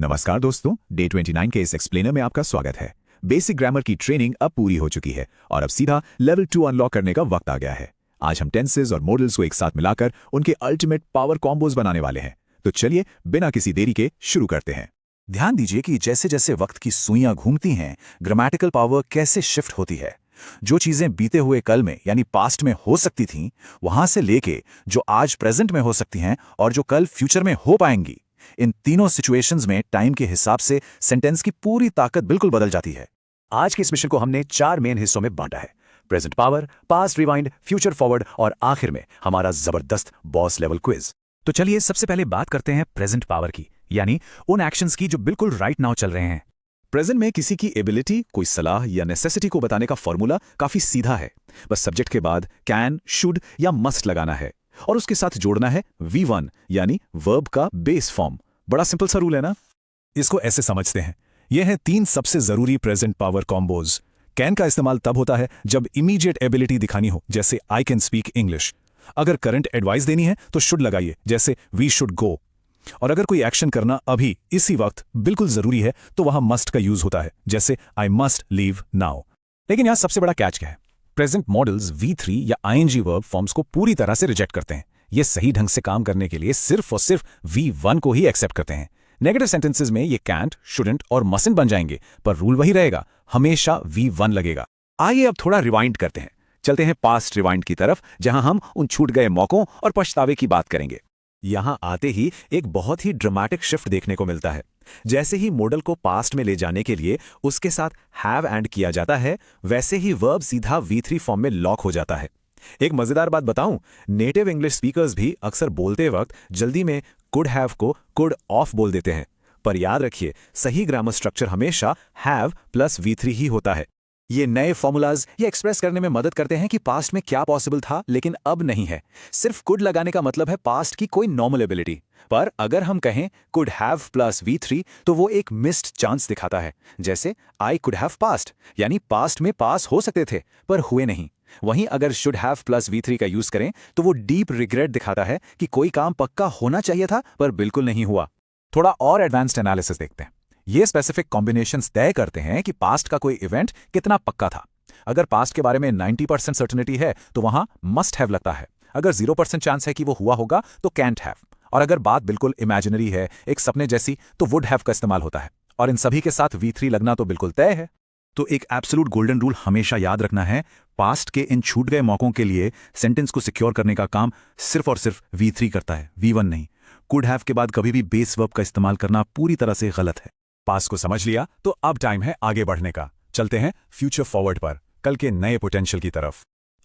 नमस्कार दोस्तों, डे 29 के इस एक्सप्लेनर में आपका स्वागत है। बेसिक ग्रामर की ट्रेनिंग अब पूरी हो चुकी है और अब सीधा लेवल 2 अनलॉक करने का वक्त आ गया है। आज हम टेंसेस और मॉडल्स को एक साथ मिलाकर उनके अल्टीमेट पावर कॉम्बोज बनाने वाले हैं। तो चलिए बिना किसी देरी के शुरू करते हैं। ध्यान दीजिए कि जैसे जैसे वक्त की सुइयां घूमती हैं, ग्रामेटिकल पावर कैसे शिफ्ट होती है। जो चीजें बीते हुए कल में यानी पास्ट में हो सकती थीं, वहां से लेके जो आज प्रेजेंट में हो सकती हैं और जो कल फ्यूचर में हो पाएंगी, इन तीनों सिचुएशंस में टाइम के हिसाब से सेंटेंस की पूरी ताकत बिल्कुल बदल जाती है। आज के इस मिशन को हमने 4 मेन हिस्सों में बांटा है: present power, past rewind, future forward और आखिर में हमारा जबरदस्त बॉस लेवल क्विज। तो चलिए सबसे पहले बात करते हैं प्रेजेंट पावर की, यानी उन एक्शंस की जो बिल्कुल राइट नाउ चल रहे हैं। प्रेजेंट में किसी की एबिलिटी, कोई सलाह या नेसेसिटी को बताने का फॉर्मूला काफी सीधा है। बस सब्जेक्ट के बाद कैन, शुड या मस्ट लगाना है और उसके साथ जोड़ना है V1 यानी वर्ब का बेस फॉर्म। बड़ा सिंपल सा रूल है ना। इसको ऐसे समझते हैं, ये हैं 3 सबसे जरूरी प्रेजेंट पावर कॉम्बोज। कैन का इस्तेमाल तब होता है जब इमीडिएट एबिलिटी दिखानी हो, जैसे आई कैन स्पीक इंग्लिश। अगर करंट एडवाइस देनी है तो शुड लगाइए, जैसे वी शुड गो। और अगर कोई एक्शन करना अभी इसी वक्त बिल्कुल जरूरी है तो वहां मस्ट का यूज होता है, जैसे आई मस्ट लीव नाउ। लेकिन यहां सबसे बड़ा कैच क्या है? प्रेजेंट मॉडल्स V3 या ING वर्ब फॉर्म्स को पूरी तरह से रिजेक्ट करते हैं। ये सही ढंग से काम करने के लिए सिर्फ और सिर्फ V1 को ही एक्सेप्ट करते हैं। नेगेटिव सेंटेंसेस में ये कैंट, शुडंट और मस्टंट बन जाएंगे, पर रूल वही रहेगा, हमेशा V1 लगेगा। आइए अब थोड़ा रिवाइंड करते हैं। चलते हैं पास्ट रिवाइंड की तरफ, जहां हम उन छूट गए मौकों और पछतावे की बात करेंगे। यहां आते ही एक बहुत ही ड्रामेटिक शिफ्ट देखने को मिलता है। जैसे ही मॉडल को पास्ट में ले जाने के लिए उसके साथ हैव एंड किया जाता है, वैसे ही वर्ब सीधा V3 फॉर्म में लॉक हो जाता है। एक मजेदार बात बताऊं, नेटिव इंग्लिश स्पीकर्स भी अक्सर बोलते वक्त जल्दी में कुड हैव को कुड ऑफ बोल देते हैं, पर याद रखिए सही ग्रामर स्ट्रक्चर हमेशा हैव प्लस V3 ही होता है। ये नए फॉर्मूलाज ये एक्सप्रेस करने में मदद करते हैं कि पास्ट में क्या पॉसिबल था लेकिन अब नहीं है। सिर्फ कुड लगाने का मतलब है पास्ट की कोई नॉर्मल एबिलिटी, पर अगर हम कहें कुड हैव प्लस V3 तो वो एक मिस्ड चांस दिखाता है, जैसे आई कुड हैव पास्ट, यानी पास्ट में पास हो सकते थे पर हुए नहीं। वहीं अगर शुड हैव प्लस V3 का यूज करें तो वो डीप रिग्रेट दिखाता है कि कोई काम पक्का होना चाहिए था पर बिल्कुल नहीं हुआ। थोड़ा और एडवांस्ड एनालिसिस देखते हैं। ये स्पेसिफिक कॉम्बिनेशंस तय करते हैं कि पास्ट का कोई इवेंट कितना पक्का था। अगर पास्ट के बारे में 90% सर्टेनिटी है तो वहां मस्ट हैव लगता है। अगर 0% चांस है कि वो हुआ होगा तो कैंट हैव। और अगर बात बिल्कुल इमेजिनरी है, एक सपने जैसी, तो वुड हैव का इस्तेमाल होता है। और इन सभी के साथ V3 लगना तो बिल्कुल तय है। तो एक एब्सोल्यूट गोल्डन रूल हमेशा याद रखना है, पास्ट के इन छूट गए मौकों के लिए सेंटेंस को सिक्योर करने का काम सिर्फ और सिर्फ V3 करता है, V1 नहीं। कुड हैव के बाद कभी भी बेस वर्ब का इस्तेमाल करना पूरी तरह से गलत है। पास्ट को समझ लिया तो अब टाइम है आगे बढ़ने का। चलते हैं फ्यूचर फॉरवर्ड पर, कल के नए पोटेंशियल की तरफ।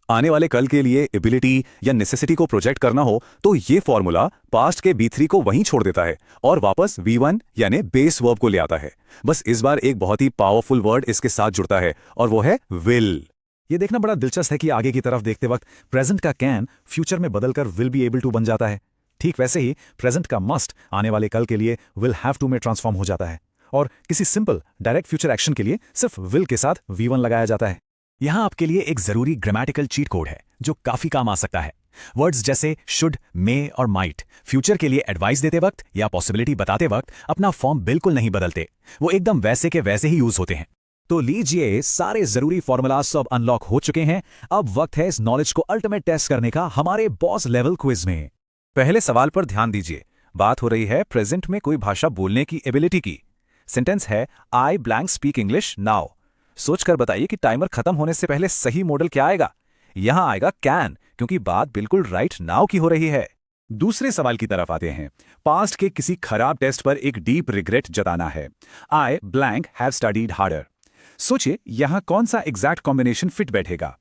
आने वाले कल के लिए एबिलिटी या नेसेसिटी को प्रोजेक्ट करना हो तो ये फॉर्मूला पास्ट के B3 को वहीं छोड़ देता है और वापस V1 यानी बेस वर्ब को ले आता है। बस इस बार एक बहुत ही पावरफुल वर्ड इसके साथ जुड़ता है और वो है विल। ये देखना बड़ा दिलचस्प है कि आगे की तरफ देखते वक्त प्रेजेंट का कैन फ्यूचर में बदलकर विल बी एबल टू बन जाता है। ठीक वैसे ही प्रेजेंट का मस्ट आने वाले कल के लिए विल हैव टू में ट्रांसफॉर्म हो जाता है और किसी सिंपल डायरेक्ट फ्यूचर एक्शन के लिए सिर्फ विल के साथ V1 लगाया जाता है। यहां आपके लिए एक जरूरी ग्रामेटिकल चीट कोड है जो काफी काम आ सकता है। वर्ड्स जैसे शुड, मे और माइट फ्यूचर के लिए एडवाइस देते वक्त या पॉसिबिलिटी बताते वक्त अपना फॉर्म बिल्कुल नहीं बदलते, वो एकदम वैसे के वैसे ही यूज होते हैं। तो लीजिए, सारे जरूरी फॉर्मूलाज अब अनलॉक हो चुके हैं। अब वक्त है इस नॉलेज को अल्टीमेट टेस्ट करने का हमारे बॉस लेवल क्विज में। पहले सवाल पर ध्यान दीजिए। बात हो रही है प्रेजेंट में कोई भाषा बोलने की एबिलिटी की। सेंटेंस है I blank speak English now. सोचकर बताइए कि टाइमर खत्म होने से पहले सही मॉडल क्या आएगा। यहां आएगा कैन, क्योंकि बात बिल्कुल राइट नाउ की हो रही है। दूसरे सवाल की तरफ आते हैं। पास्ट के किसी खराब टेस्ट पर एक डीप रिग्रेट जताना है। I blank have studied harder. सोचिए यहां कौन सा एग्जैक्ट कॉम्बिनेशन फिट बैठेगा।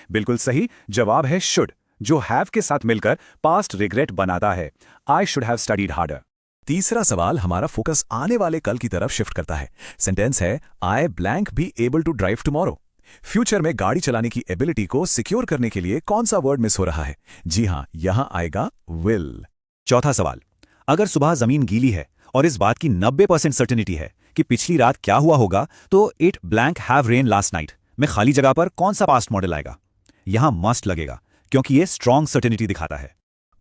बिल्कुल सही जवाब है शुड, जो हैव के साथ मिलकर पास्ट रिग्रेट बनाता है। I should have studied harder. तीसरा सवाल हमारा फोकस आने वाले कल की तरफ शिफ्ट करता है। सेंटेंस है I blank be able to drive tomorrow. Future में गाड़ी चलाने की एबिलिटी को सिक्योर करने के लिए कौन सा वर्ड मिस हो रहा है? जी हां, यहां आएगा विल। चौथा सवाल, अगर सुबह जमीन गीली है और इस बात की 90% सर्टेनिटी है कि पिछली रात क्या हुआ होगा, तो it blank have rain last night में खाली जगह पर कौन सा पास्ट मॉडल आएगा? यहां मस्ट लगेगा, क्योंकि यह स्ट्रॉन्ग सर्टेनिटी दिखाता है।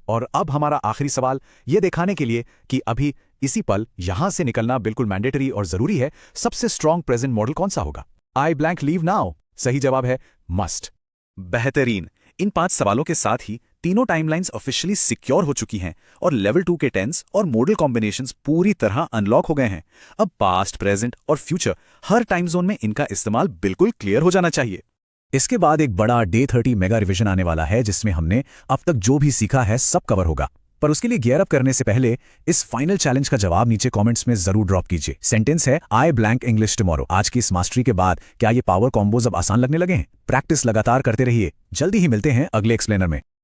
और अब हमारा आखिरी सवाल ये दिखाने के लिए कि अभी इसी पल यहां से निकलना बिल्कुल मैंडेटरी और जरूरी है। सबसे स्ट्रॉन्ग प्रेजेंट मॉडल कौन सा होगा? आई ब्लैंक लीव नाउ। सही जवाब है मस्ट। बेहतरीन। इन 5 सवालों के साथ ही तीनों टाइमलाइंस ऑफिशियली सिक्योर हो चुकी हैं और लेवल 2 के टेंस और मॉडल कॉम्बिनेशंस पूरी तरह अनलॉक हो गए हैं। अब पास्ट, प्रेजेंट और फ्यूचर हर टाइम जोन में इनका इस्तेमाल बिल्कुल क्लियर हो जाना चाहिए। इसके बाद एक बड़ा डे 30 मेगा रिवीजन आने वाला है, जिसमें हमने अब तक जो भी सीखा है सब कवर होगा। पर उसके लिए गियर अप करने से पहले इस फाइनल चैलेंज का जवाब नीचे कमेंट्स में जरूर ड्रॉप कीजिए। सेंटेंस है आई ब्लैंक इंग्लिश टुमारो। आज की इस मास्टरी के बाद क्या ये पावर कॉम्बोज अब आसान लगने लगे हैं? प्रैक्टिस लगातार करते रहिए। जल्दी ही मिलते हैं अगले एक्सप्लेनर में।